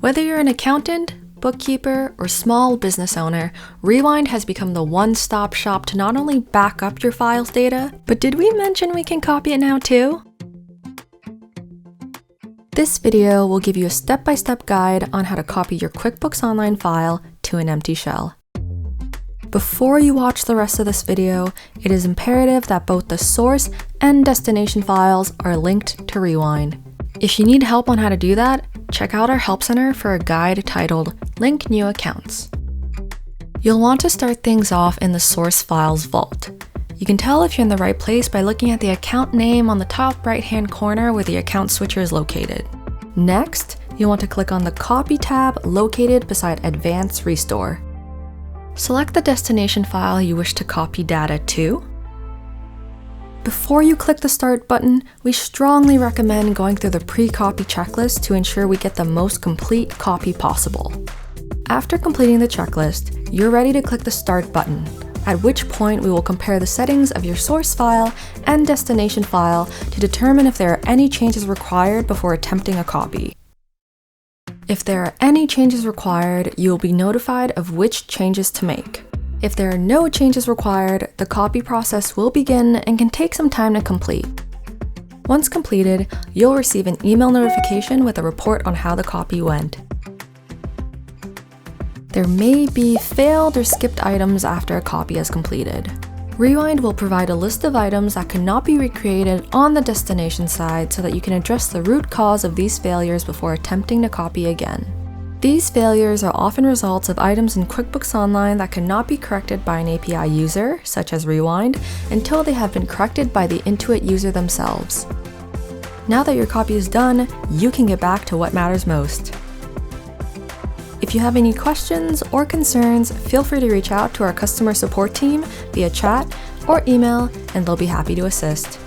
Whether you're an accountant, bookkeeper, or small business owner, Rewind has become the one-stop shop to not only back up your file's data, but did we mention we can copy it now too? This video will give you a step-by-step guide on how to copy your QuickBooks Online file to an empty shell. Before you watch the rest of this video, it is imperative that both the source and destination files are linked to Rewind. If you need help on how to do that, check out our Help Center for a guide titled Link New Accounts. You'll want to start things off in the source files vault. You can tell if you're in the right place by looking at the account name on the top right-hand corner where the account switcher is located. Next, you'll want to click on the Copy tab located beside Advanced Restore. Select the destination file you wish to copy data to. Before you click the Start button, we strongly recommend going through the pre-copy checklist to ensure we get the most complete copy possible. After completing the checklist, you're ready to click the Start button, at which point we will compare the settings of your source file and destination file to determine if there are any changes required before attempting a copy. If there are any changes required, you will be notified of which changes to make. If there are no changes required, the copy process will begin and can take some time to complete. Once completed, you'll receive an email notification with a report on how the copy went. There may be failed or skipped items after a copy is completed. Rewind will provide a list of items that cannot be recreated on the destination side so that you can address the root cause of these failures before attempting to copy again. These failures are often results of items in QuickBooks Online that cannot be corrected by an API user, such as Rewind, until they have been corrected by the Intuit user themselves. Now that your copy is done, you can get back to what matters most. If you have any questions or concerns, feel free to reach out to our customer support team via chat or email, and they'll be happy to assist.